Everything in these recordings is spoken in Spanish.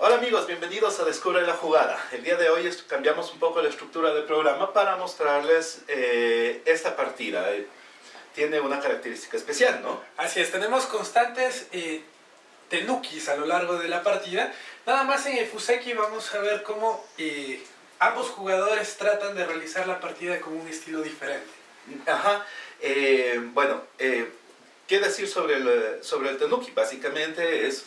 Hola amigos, bienvenidos a Descubre la Jugada. El día de hoy cambiamos un poco la estructura del programa para mostrarles esta partida. Tiene una característica especial, ¿no? Así es, tenemos constantes tenukis a lo largo de la partida. Nada más en el fuseki vamos a ver cómo ambos jugadores tratan de realizar la partida con un estilo diferente. Ajá. ¿Qué decir sobre el tenuki? Básicamente es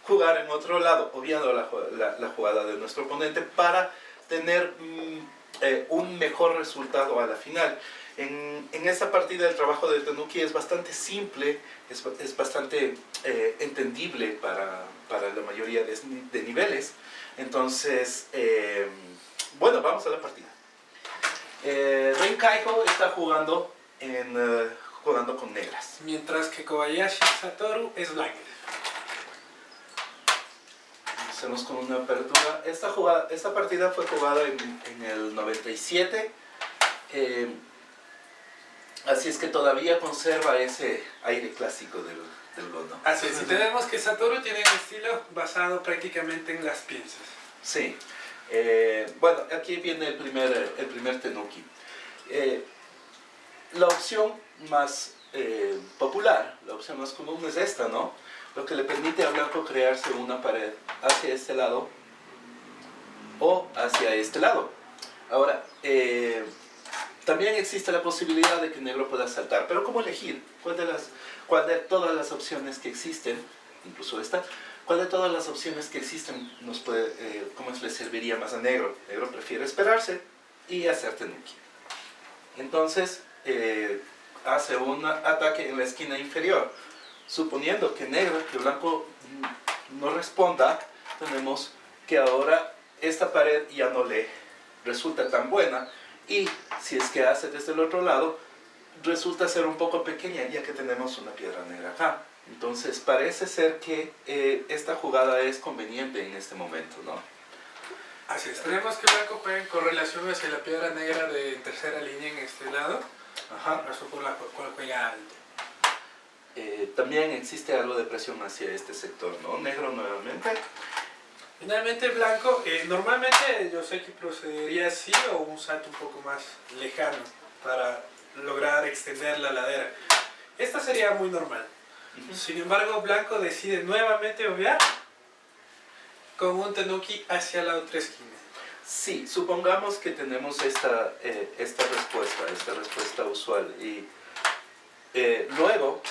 jugar en otro lado, obviando la jugada de nuestro oponente para tener un mejor resultado a la final. En esta partida el trabajo del tenuki es bastante simple, es bastante entendible para la mayoría de niveles. Entonces, vamos a la partida. Kaiho está jugando con negras. Mientras que Kobayashi Satoru es blanca. Hacemos con una apertura. Esta partida fue jugada en el 97. Así es que todavía conserva ese aire clásico del Go, ¿no? Así es, y tenemos que Satoru tiene un estilo basado prácticamente en las pinzas. Sí. Aquí viene el primer tenuki. La opción más popular, la opción más común es esta, ¿no? Lo que le permite al blanco crearse una pared hacia este lado o hacia este lado. Ahora, también existe la posibilidad de que el negro pueda saltar, pero ¿cómo elegir? ¿Cuál de todas las opciones que existen, incluso esta, cuál de todas las opciones que existen cómo le serviría más a negro? Negro prefiere esperarse y hacer tenuki. Entonces, hace un ataque en la esquina inferior. Suponiendo que blanco no responda, tenemos que ahora esta pared ya no le resulta tan buena, y si es que hace desde el otro lado, resulta ser un poco pequeña, ya que tenemos una piedra negra acá. Entonces parece ser que esta jugada es conveniente en este momento, ¿no? Así es, tenemos que blanco juega en correlación hacia la piedra negra de tercera línea en este lado. Ajá. Razón por la cual juega alto. También existe algo de presión hacia este sector, ¿no? Negro nuevamente. Finalmente blanco, normalmente yo sé que procedería así o un salto un poco más lejano para lograr extender la ladera. Esta sería muy normal. Sin embargo, blanco decide nuevamente obviar con un tenuki hacia la otra esquina. Sí, supongamos que tenemos esta respuesta usual, y luego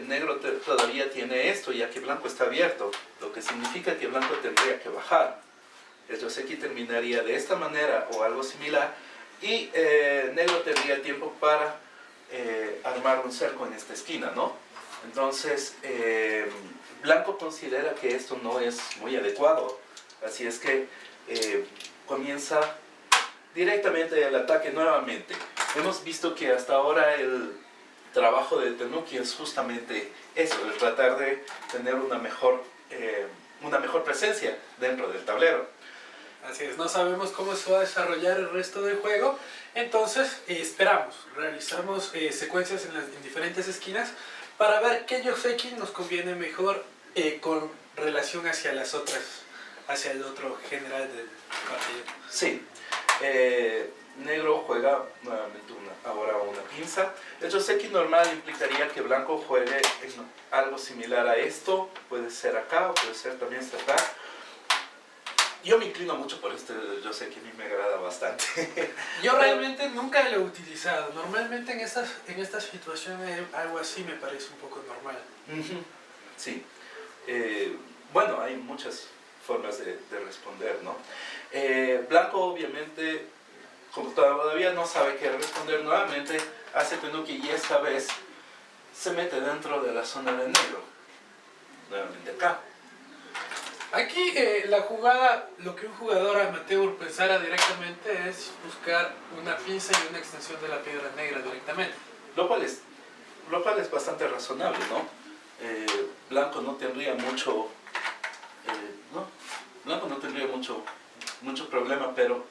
negro todavía tiene esto, ya que blanco está abierto, lo que significa que blanco tendría que bajar. El fuseki terminaría de esta manera o algo similar, y negro tendría tiempo para armar un cerco en esta esquina, ¿no? Entonces, blanco considera que esto no es muy adecuado, así es que comienza directamente el ataque nuevamente. Hemos visto que hasta ahora el trabajo del tenuki es justamente eso, el tratar de tener una mejor presencia dentro del tablero. Así es, no sabemos cómo se va a desarrollar el resto del juego, entonces esperamos, realizamos secuencias en diferentes esquinas para ver qué fuseki nos conviene mejor con relación hacia las otras, hacia el otro general del partido. Sí. Negro juega nuevamente ahora una pinza. El fuseki normal implicaría que blanco juegue algo similar a esto. Puede ser acá o puede ser también acá. Yo me inclino mucho por este fuseki, a mí me agrada bastante. Yo realmente nunca lo he utilizado. Normalmente en estas situaciones algo así me parece un poco normal. Sí. Hay muchas formas de responder, ¿no? Blanco obviamente, como todavía no sabe qué responder, nuevamente hace tenuki, y esta vez se mete dentro de la zona de negro. Nuevamente acá. Aquí la jugada, lo que un jugador amateur pensara directamente es buscar una pinza y una extensión de la piedra negra directamente. Lo cual es bastante razonable, ¿no? Blanco no tendría mucho problema, pero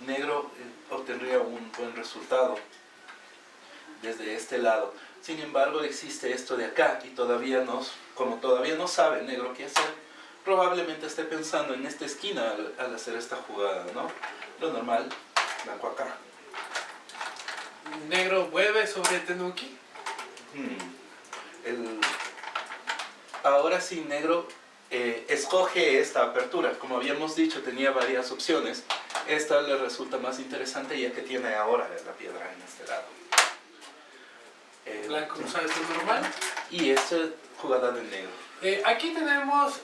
negro obtendría un buen resultado desde este lado. Sin embargo, existe esto de acá, y como todavía no sabe negro qué hacer, probablemente esté pensando en esta esquina al hacer esta jugada, ¿no? Lo normal, blanco acá. Negro vuelve sobre Tenuki. Ahora sí, negro escoge esta apertura. Como habíamos dicho, tenía varias opciones. Esta le resulta más interesante ya que tiene ahora la piedra en este lado. Blanco un salto normal. Y esta jugada de negro. Aquí tenemos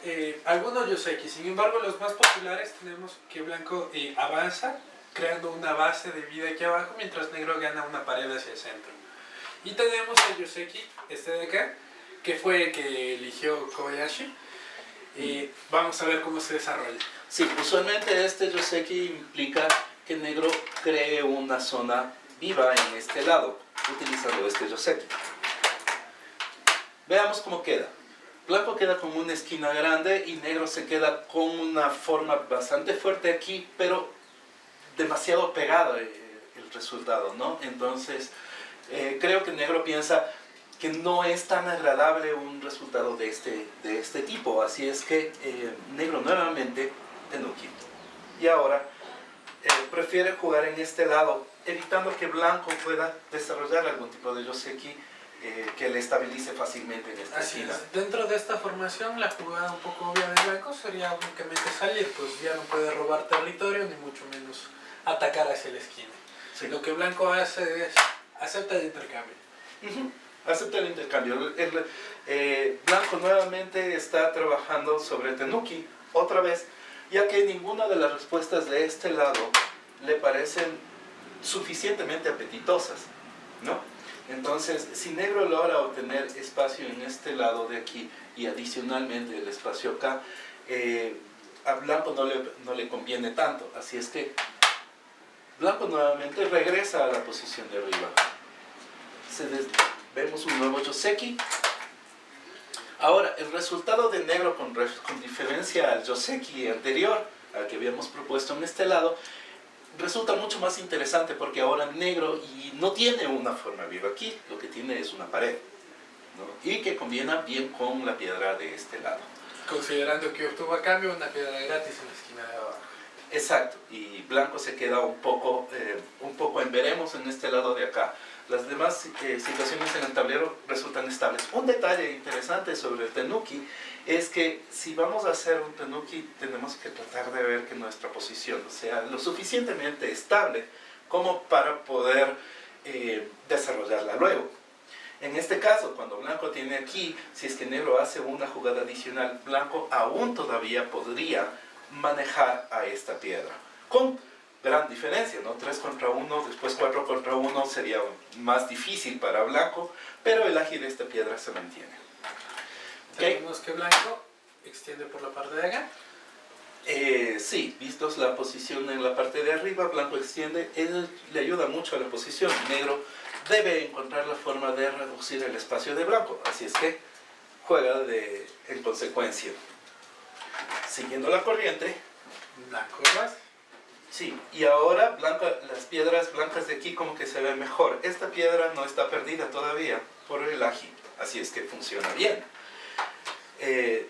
algunos yoseki, sin embargo los más populares tenemos que blanco avanza creando una base de vida aquí abajo mientras negro gana una pared hacia el centro. Y tenemos el yoseki, este de acá, que fue el que eligió Kobayashi. Vamos a ver cómo se desarrolla. Sí, usualmente este yoseki implica que negro cree una zona viva en este lado, utilizando este yoseki. Veamos cómo queda. Blanco queda con una esquina grande y negro se queda con una forma bastante fuerte aquí, pero demasiado pegado el resultado, ¿no? Entonces, creo que negro piensa que no es tan agradable un resultado de este tipo. Así es que negro nuevamente Tenuki. Y ahora prefiere jugar en este lado, evitando que blanco pueda desarrollar algún tipo de yoseki que le estabilice fácilmente en esta Así esquina. es. Dentro de esta formación, la jugada un poco obvia de blanco sería únicamente salir, pues ya no puede robar territorio, ni mucho menos atacar hacia la esquina. Sí. Lo que blanco hace es acepta el intercambio. Acepta el intercambio. Blanco nuevamente está trabajando sobre Tenuki, otra vez, ya que ninguna de las respuestas de este lado le parecen suficientemente apetitosas, ¿no? Entonces, si negro logra obtener espacio en este lado de aquí y adicionalmente el espacio acá, a blanco no le conviene tanto. Así es que blanco nuevamente regresa a la posición de arriba. Vemos un nuevo yoseki. Ahora, el resultado de negro con diferencia al yoseki anterior, al que habíamos propuesto en este lado, resulta mucho más interesante porque ahora negro y no tiene una forma viva aquí, lo que tiene es una pared, ¿no? Y que conviene bien con la piedra de este lado. Considerando que obtuvo a cambio una piedra gratis en la esquina de abajo. Exacto, y blanco se queda un poco en veremos en este lado de acá. Las demás situaciones en el tablero resultan estables. Un detalle interesante sobre el Tenuki es que si vamos a hacer un Tenuki tenemos que tratar de ver que nuestra posición sea lo suficientemente estable como para poder desarrollarla luego. En este caso, cuando blanco tiene aquí, si es que negro hace una jugada adicional, blanco aún todavía podría manejar a esta piedra. Con gran diferencia, ¿no? 3 contra 1, después 4 contra 1 sería más difícil para blanco, pero el ágil de esta piedra se mantiene. ¿Okay? Tenemos que blanco extiende por la parte de acá. Sí, vistos la posición en la parte de arriba, blanco extiende, él le ayuda mucho a la posición. Negro debe encontrar la forma de reducir el espacio de blanco, así es que juega en consecuencia. Siguiendo la corriente, blanco más. Sí, y ahora las piedras blancas de aquí como que se ven mejor. Esta piedra no está perdida todavía por el ágil, así es que funciona bien.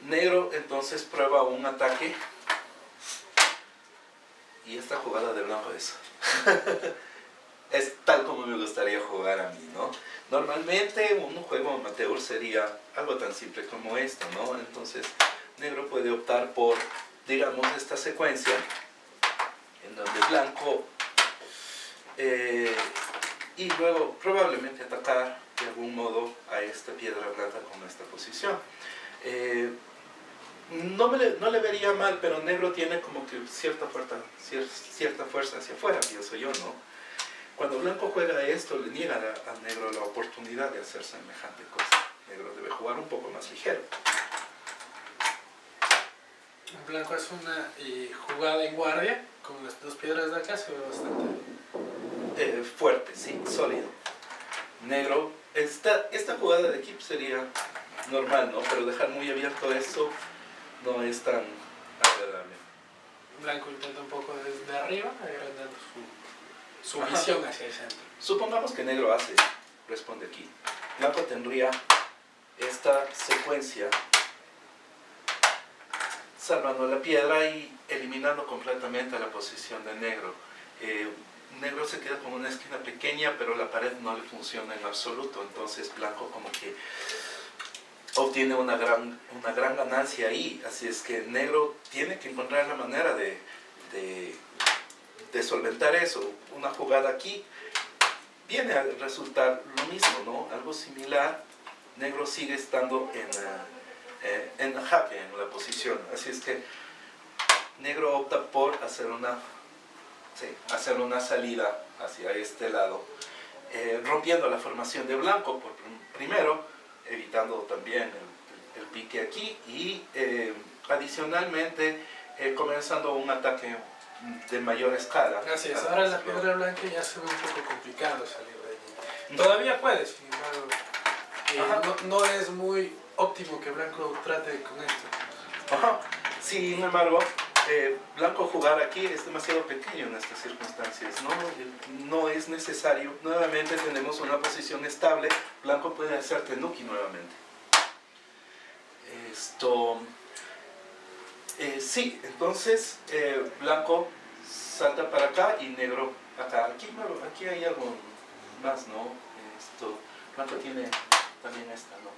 Negro entonces prueba un ataque. Y esta jugada de blanco es tal como me gustaría jugar a mí, ¿no? Normalmente un juego amateur sería algo tan simple como esto, ¿no? Entonces negro puede optar por, digamos, esta secuencia en donde blanco y luego probablemente atacar de algún modo a esta piedra blanca con esta posición. No le vería mal, pero negro tiene como que cierta fuerza hacia afuera, pienso yo, ¿no? Cuando blanco juega esto, le niega a negro la oportunidad de hacer semejante cosa. Negro debe jugar un poco más ligero. Blanco es una jugada en guardia, con las dos piedras de acá se ve bastante fuerte, sí, sólido. Negro, esta jugada de equipo sería normal, ¿no? Pero dejar muy abierto esto no es tan agradable. Blanco intenta un poco desde arriba, agrandando su visión hacia el centro. Supongamos que negro responde aquí. Blanco tendría esta secuencia salvando la piedra y eliminando completamente la posición de negro. Negro se queda con una esquina pequeña, pero la pared no le funciona en absoluto, entonces blanco como que obtiene una gran ganancia ahí, así es que negro tiene que encontrar la manera de solventar eso. Una jugada aquí viene a resultar lo mismo, ¿no? Algo similar. Negro sigue estando en jaque, en la posición, así es que negro opta por hacer una salida hacia este lado, rompiendo la formación de blanco primero, evitando también el pique aquí y adicionalmente comenzando un ataque de mayor escala. Así es, ahora la piedra blanca ya se ve un poco complicado salir de allí. Todavía puede, sin embargo, no es muy óptimo que blanco trate con esto. Ajá. Sin embargo, blanco jugar aquí es demasiado pequeño en estas circunstancias, no es necesario. Nuevamente tenemos una posición estable, blanco puede hacer Tenuki nuevamente. Sí, entonces blanco salta para acá y negro acá. Aquí hay algo más, ¿no? Blanco tiene también esta, ¿no?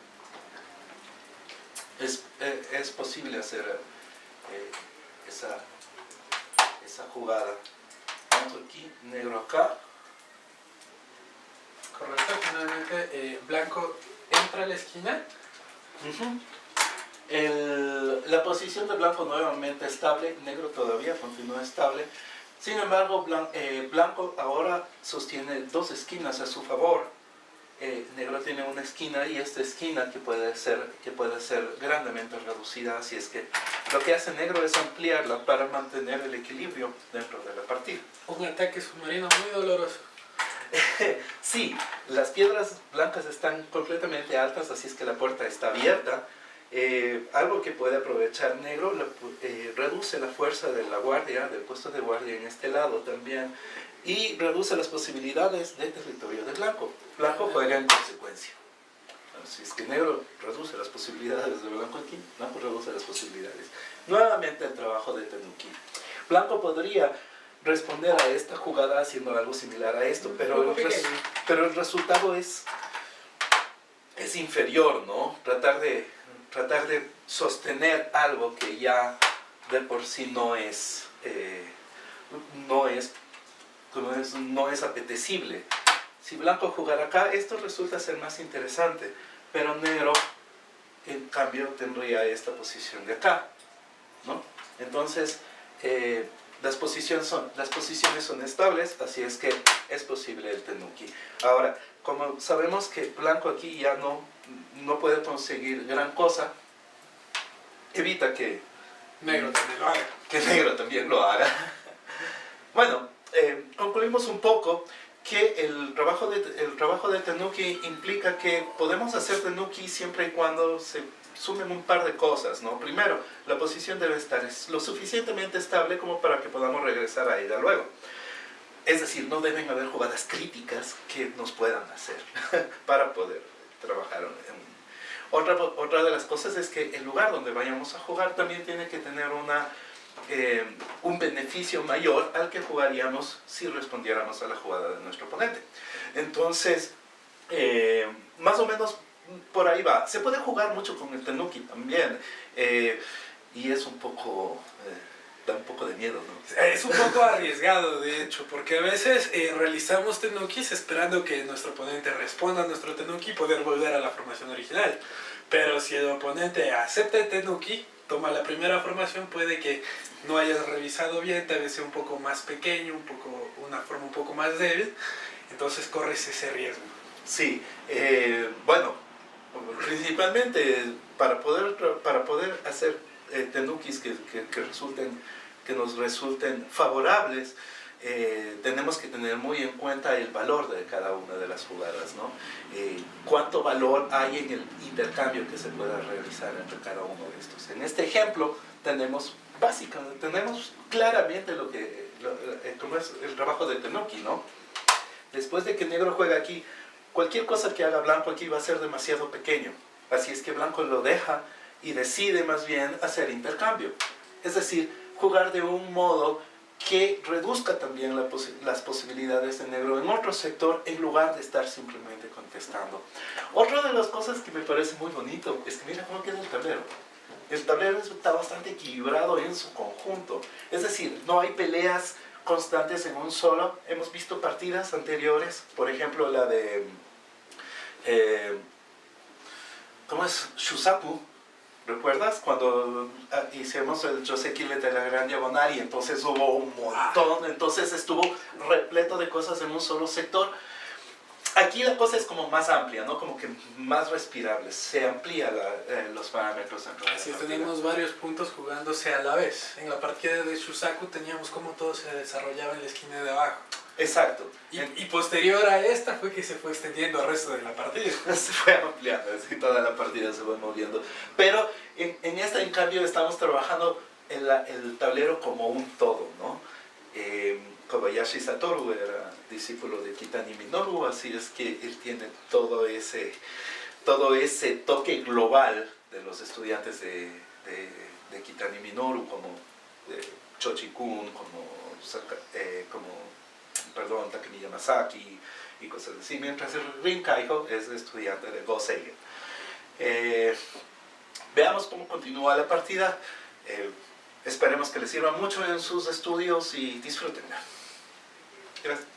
Es posible hacer esa jugada. Blanco aquí, negro acá. Correcto, finalmente blanco entra a la esquina. La posición de blanco nuevamente estable, negro todavía continúa estable. Sin embargo, blanco ahora sostiene dos esquinas a su favor. Negro tiene una esquina y esta esquina que puede ser grandemente reducida, así es que lo que hace negro es ampliarla para mantener el equilibrio dentro de la partida. Un ataque submarino muy doloroso. Sí, las piedras blancas están completamente altas, así es que la puerta está abierta. Algo que puede aprovechar negro, reduce la fuerza de la guardia, del puesto de guardia en este lado también, y reduce las posibilidades de territorio de blanco. Blanco juega en consecuencia. Así es que negro reduce las posibilidades de blanco aquí, blanco reduce las posibilidades. Nuevamente el trabajo de Tenuki. Blanco podría responder a esta jugada haciendo algo similar a esto, pero el resultado es inferior, ¿no? Tratar de sostener algo que ya de por sí no es apetecible. Si blanco jugara acá, esto resulta ser más interesante, pero negro en cambio tendría esta posición de acá, ¿no? Entonces las posiciones son estables, así es que es posible el Tenuki. Ahora, como sabemos que blanco aquí ya no puede conseguir gran cosa, evita que negro también lo haga. Que negro también lo haga. Bueno, concluimos un poco que el trabajo de Tenuki implica que podemos hacer Tenuki siempre y cuando se sumen un par de cosas, ¿no? Primero, la posición debe estar lo suficientemente estable como para que podamos regresar a ella luego. Es decir, no deben haber jugadas críticas que nos puedan hacer para poder trabajar. Otra de las cosas es que el lugar donde vayamos a jugar también tiene que tener un beneficio mayor al que jugaríamos si respondiéramos a la jugada de nuestro oponente. Entonces, más o menos por ahí va. Se puede jugar mucho con el Tenuki también, y es un poco... da un poco de miedo, ¿no? Es un poco arriesgado, de hecho, porque a veces realizamos tenukis esperando que nuestro oponente responda a nuestro tenuki y poder volver a la formación original. Pero si el oponente acepta el tenuki, toma la primera formación, puede que no hayas revisado bien, tal vez sea un poco más pequeño, una forma un poco más débil, entonces corres ese riesgo. Sí, bueno, principalmente para poder hacer tenukis que nos resulten favorables, tenemos que tener muy en cuenta el valor de cada una de las jugadas, ¿no? Cuánto valor hay en el intercambio que se pueda realizar entre cada uno de estos. En este ejemplo tenemos claramente cómo es el trabajo de Tenuki, ¿no? Después de que negro juega aquí, cualquier cosa que haga blanco aquí va a ser demasiado pequeño, así es que blanco lo deja y decide más bien hacer intercambio. Es decir, jugar de un modo que reduzca también las posibilidades de negro en otro sector en lugar de estar simplemente contestando. Otra de las cosas que me parece muy bonito es que mira cómo queda el tablero. El tablero está bastante equilibrado en su conjunto. Es decir, no hay peleas constantes en un solo. Hemos visto partidas anteriores, por ejemplo la de... ¿cómo es? Shusaku. ¿Recuerdas? Cuando hicimos el Joseki de la gran diagonal y entonces hubo un montón, entonces estuvo repleto de cosas en un solo sector. Aquí la cosa es como más amplia, ¿no? Como que más respirable, se amplía los parámetros. Así tenemos varios puntos jugándose a la vez. En la partida de Shusaku teníamos como todo se desarrollaba en la esquina de abajo. Exacto. Y posterior a esta fue que se fue extendiendo al resto de la partida. Se fue ampliando, así toda la partida se fue moviendo. Pero en esta, en cambio, estamos trabajando el tablero como un todo, ¿no? Kobayashi Satoru era discípulo de Kitani Minoru, así es que él tiene todo ese toque global de los estudiantes de Kitani Minoru, como Chochi-kun, como Takemi Yamasaki y cosas así, mientras el Rin Kaiho es estudiante de Go Seigen. Veamos cómo continúa la partida. Esperemos que les sirva mucho en sus estudios y disfrútenla. Gracias.